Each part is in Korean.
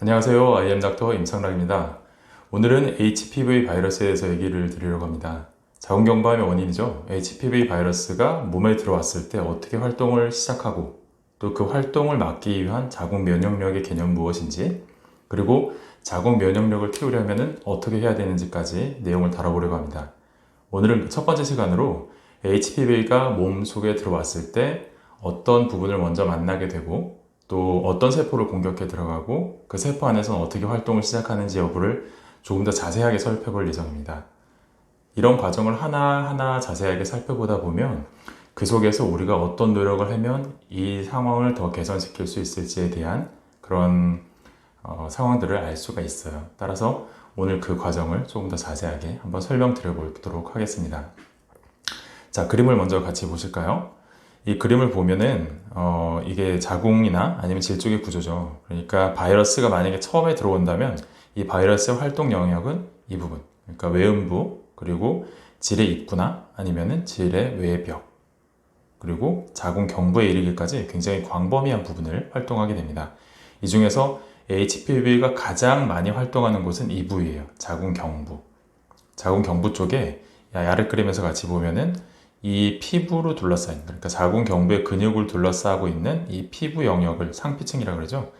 안녕하세요. IM닥터 임상락입니다. 오늘은 HPV 바이러스에 대해서 얘기를 드리려고 합니다. 자궁경부암의 원인이죠. HPV 바이러스가 몸에 들어왔을 때 어떻게 활동을 시작하고 또 그 활동을 막기 위한 자궁 면역력의 개념 무엇인지, 그리고 자궁 면역력을 키우려면 어떻게 해야 되는지까지 내용을 다뤄보려고 합니다. 오늘은 첫 번째 시간으로 HPV가 몸 속에 들어왔을 때 어떤 부분을 먼저 만나게 되고 또 어떤 세포를 공격해 들어가고 그 세포 안에서는 어떻게 활동을 시작하는지 여부를 조금 더 자세하게 살펴볼 예정입니다. 이런 과정을 하나하나 자세하게 살펴보다 보면 그 속에서 우리가 어떤 노력을 하면 이 상황을 더 개선시킬 수 있을지에 대한 그런 상황들을 알 수가 있어요. 따라서 오늘 그 과정을 조금 더 자세하게 한번 설명드려 보도록 하겠습니다. 자, 그림을 먼저 같이 보실까요? 이 그림을 보면은 이게 자궁이나 아니면 질 쪽의 구조죠. 그러니까 바이러스가 만약에 처음에 들어온다면 이 바이러스의 활동 영역은 이 부분, 그러니까 외음부, 그리고 질의 입구나 아니면은 질의 외벽, 그리고 자궁 경부에 이르기까지 굉장히 광범위한 부분을 활동하게 됩니다. 이 중에서 HPV가 가장 많이 활동하는 곳은 이 부위예요. 자궁 경부. 자궁 경부 쪽에 아래 그림에서 같이 보면은 이 피부로 둘러싸인, 그러니까 자궁 경부의 근육을 둘러싸고 있는 이 피부 영역을 상피층이라고 그러죠.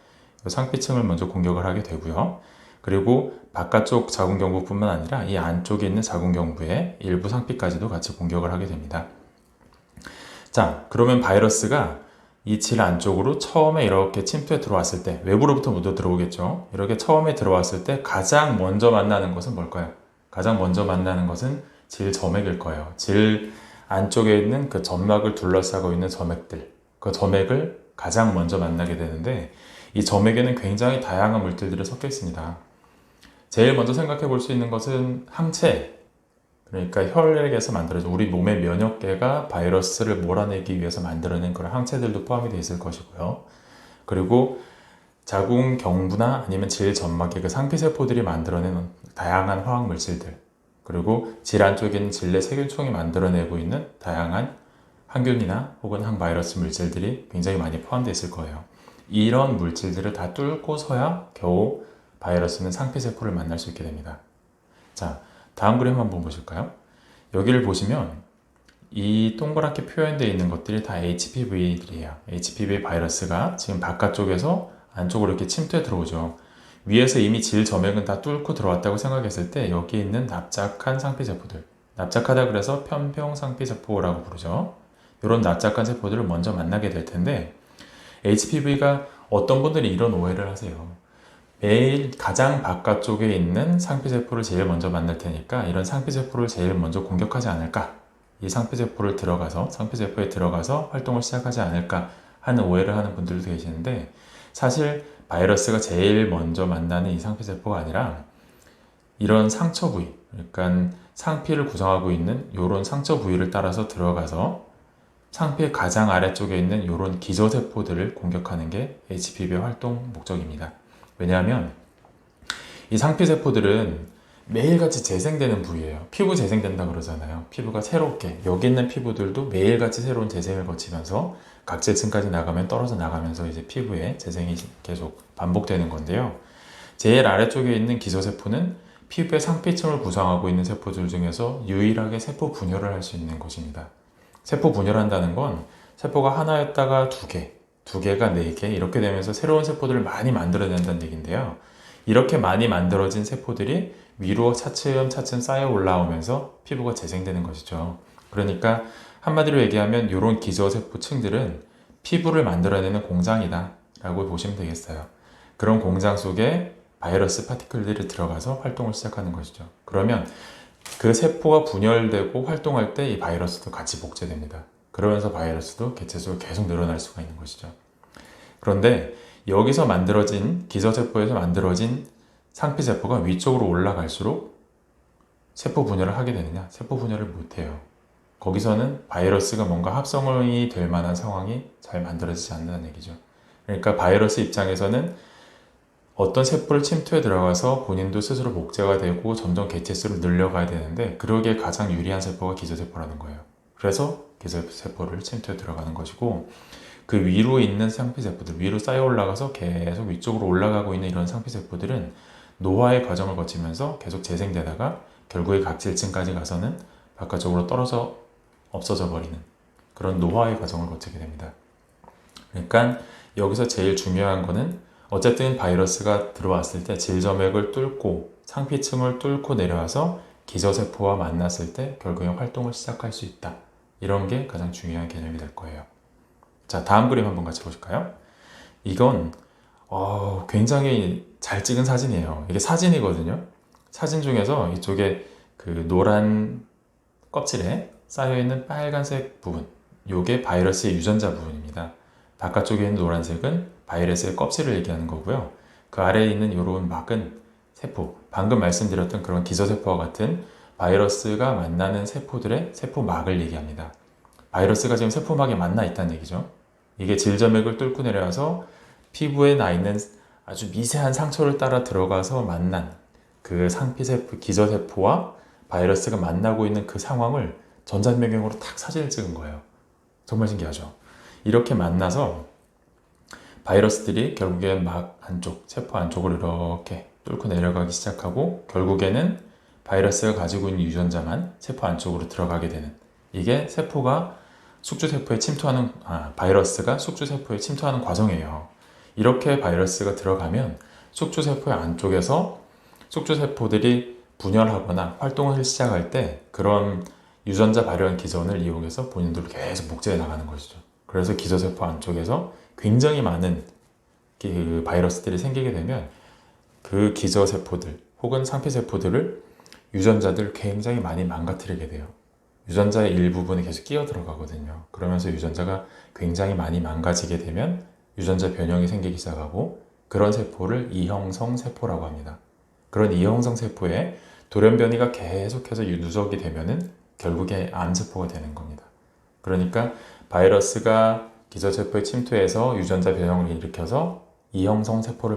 상피층을 먼저 공격을 하게 되고요. 그리고 바깥쪽 자궁 경부뿐만 아니라 이 안쪽에 있는 자궁 경부의 일부 상피까지도 같이 공격을 하게 됩니다. 자, 그러면 바이러스가 이 질 안쪽으로 처음에 이렇게 침투해 들어왔을 때 외부로부터 먼저 들어오겠죠. 이렇게 처음에 들어왔을 때 가장 먼저 만나는 것은 뭘까요? 가장 먼저 만나는 것은 질 점액일 거예요. 질 안쪽에 있는 그 점막을 둘러싸고 있는 점액들, 그 점액을 가장 먼저 만나게 되는데 이 점액에는 굉장히 다양한 물질들이 섞여 있습니다. 제일 먼저 생각해 볼 수 있는 것은 항체, 그러니까 혈액에서 만들어진 우리 몸의 면역계가 바이러스를 몰아내기 위해서 만들어낸 그런 항체들도 포함이 되어 있을 것이고요. 그리고 자궁 경부나 아니면 질 점막의 그 상피세포들이 만들어낸 다양한 화학 물질들, 그리고 질 안쪽에 있는 질내 세균총이 만들어내고 있는 다양한 항균이나 혹은 항바이러스 물질들이 굉장히 많이 포함되어 있을 거예요. 이런 물질들을 다 뚫고서야 겨우 바이러스는 상피세포를 만날 수 있게 됩니다. 자, 다음 그림 한번 보실까요? 여기를 보시면 이 동그랗게 표현되어 있는 것들이 다 HPV들이에요. HPV 바이러스가 지금 바깥쪽에서 안쪽으로 이렇게 침투해 들어오죠. 위에서 이미 질 점액은 다 뚫고 들어왔다고 생각했을 때 여기 있는 납작한 상피세포들, 납작하다 그래서 편평 상피세포라고 부르죠. 이런 납작한 세포들을 먼저 만나게 될 텐데 HPV가 어떤 분들이 이런 오해를 하세요. 매일 가장 바깥쪽에 있는 상피세포를 제일 먼저 만날 테니까 이런 상피세포를 제일 먼저 공격하지 않을까? 이 상피세포에 들어가서 활동을 시작하지 않을까 하는 오해를 하는 분들도 계시는데 사실 바이러스가 제일 먼저 만나는 이 상피세포가 아니라 이런 상처 부위, 그러니까 상피를 구성하고 있는 이런 상처 부위를 따라서 들어가서 상피의 가장 아래쪽에 있는 이런 기저세포들을 공격하는 게 HPV의 활동 목적입니다. 왜냐하면 이 상피세포들은 매일같이 재생되는 부위예요. 피부 재생된다 그러잖아요. 피부가 새롭게, 여기 있는 피부들도 매일같이 새로운 재생을 거치면서 각재층까지 나가면 떨어져 나가면서 이제 피부에 재생이 계속 반복되는 건데요. 제일 아래쪽에 있는 기저세포는 피부의 상피층을 구성하고 있는 세포들 중에서 유일하게 세포 분열을 할 수 있는 곳입니다. 세포 분열한다는 건 세포가 하나였다가 두 개가 네 개 이렇게 되면서 새로운 세포들을 많이 만들어낸다는 얘기인데요. 이렇게 많이 만들어진 세포들이 위로 차츰차츰 쌓여 올라오면서 피부가 재생되는 것이죠. 그러니까 한마디로 얘기하면 이런 기저세포층들은 피부를 만들어내는 공장이다 라고 보시면 되겠어요. 그런 공장 속에 바이러스 파티클들이 들어가서 활동을 시작하는 것이죠. 그러면 그 세포가 분열되고 활동할 때 이 바이러스도 같이 복제됩니다. 그러면서 바이러스도 개체수가 계속 늘어날 수가 있는 것이죠. 그런데 여기서 만들어진 기저세포에서 만들어진 상피세포가 위쪽으로 올라갈수록 세포 분열을 하게 되느냐? 세포 분열을 못해요. 거기서는 바이러스가 뭔가 합성이 될 만한 상황이 잘 만들어지지 않는다는 얘기죠. 그러니까 바이러스 입장에서는 어떤 세포를 침투해 들어가서 본인도 스스로 복제가 되고 점점 개체수를 늘려가야 되는데 그러기에 가장 유리한 세포가 기저세포라는 거예요. 그래서 기저세포를 침투해 들어가는 것이고 그 위로 있는 상피세포들, 위로 쌓여 올라가서 계속 위쪽으로 올라가고 있는 이런 상피세포들은 노화의 과정을 거치면서 계속 재생되다가 결국에 각질층까지 가서는 바깥쪽으로 떨어져 없어져 버리는 그런 노화의 과정을 거치게 됩니다. 그러니까 여기서 제일 중요한 거는 어쨌든 바이러스가 들어왔을 때 질점액을 뚫고 상피층을 뚫고 내려와서 기저세포와 만났을 때 결국에 활동을 시작할 수 있다. 이런 게 가장 중요한 개념이 될 거예요. 자, 다음 그림 한번 같이 보실까요? 이건 굉장히 잘 찍은 사진이에요. 이게 사진이거든요. 사진 중에서 이쪽에 그 노란 껍질에 쌓여있는 빨간색 부분, 요게 바이러스의 유전자 부분입니다. 바깥쪽에 있는 노란색은 바이러스의 껍질을 얘기하는 거고요. 그 아래에 있는 요런 막은 세포, 방금 말씀드렸던 그런 기저세포와 같은 바이러스가 만나는 세포들의 세포막을 얘기합니다. 바이러스가 지금 세포막에 만나 있다는 얘기죠. 이게 질점액을 뚫고 내려와서 피부에 나 있는 아주 미세한 상처를 따라 들어가서 만난 그 상피세포, 기저세포와 바이러스가 만나고 있는 그 상황을 전자배경으로 탁 사진을 찍은 거예요. 정말 신기하죠? 이렇게 만나서 바이러스들이 결국엔 막 안쪽, 세포 안쪽으로 이렇게 뚫고 내려가기 시작하고 결국에는 바이러스가 가지고 있는 유전자만 세포 안쪽으로 들어가게 되는, 이게 세포가 숙주세포에 침투하는, 바이러스가 숙주세포에 침투하는 과정이에요. 이렇게 바이러스가 들어가면 숙주세포의 안쪽에서 숙주세포들이 분열하거나 활동을 시작할 때 그런 유전자 발현 기전을 이용해서 본인들로 계속 복제해 나가는 것이죠. 그래서 기저세포 안쪽에서 굉장히 많은 그 바이러스들이 생기게 되면 그 기저세포들 혹은 상피세포들을 유전자들 굉장히 많이 망가뜨리게 돼요. 유전자의 일부분이 계속 끼어 들어가거든요. 그러면서 유전자가 굉장히 많이 망가지게 되면 유전자 변형이 생기기 시작하고 그런 세포를 이형성 세포라고 합니다. 그런 이형성 세포에 돌연변이가 계속해서 누적이 되면은 결국에 암세포가 되는 겁니다. 그러니까 바이러스가 기저세포에 침투해서 유전자 변형을 일으켜서 이형성 세포를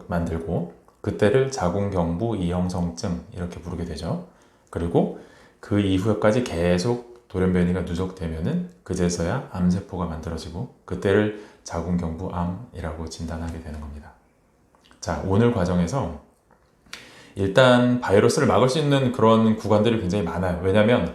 만들고 그때를 자궁경부 이형성증 이렇게 부르게 되죠. 그리고 그 이후까지 계속 돌연변이가 누적되면은 그제서야 암세포가 만들어지고 그때를 자궁경부암이라고 진단하게 되는 겁니다. 자, 오늘 과정에서 일단 바이러스를 막을 수 있는 그런 구간들이 굉장히 많아요. 왜냐하면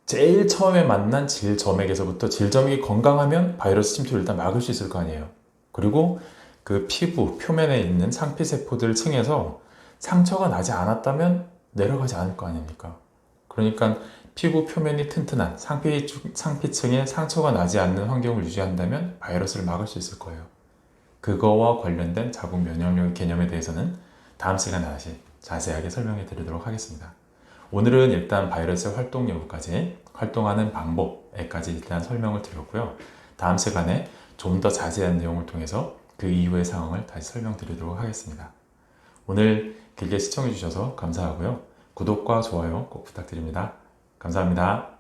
제일 처음에 만난 질점액에서부터 질점액이 건강하면 바이러스 침투를 일단 막을 수 있을 거 아니에요. 그리고 그 피부 표면에 있는 상피세포들 층에서 상처가 나지 않았다면 내려가지 않을 거 아닙니까? 그러니까 피부 표면이 튼튼한 상피층에 상처가 나지 않는 환경을 유지한다면 바이러스를 막을 수 있을 거예요. 그거와 관련된 자궁 면역력 개념에 대해서는 다음 시간에 다시 자세하게 설명해 드리도록 하겠습니다. 오늘은 일단 바이러스의 활동 여부까지, 활동하는 방법에까지 일단 설명을 드렸고요. 다음 시간에 좀 더 자세한 내용을 통해서 그 이후의 상황을 다시 설명드리도록 하겠습니다. 오늘 길게 시청해 주셔서 감사하고요. 구독과 좋아요 꼭 부탁드립니다. 감사합니다.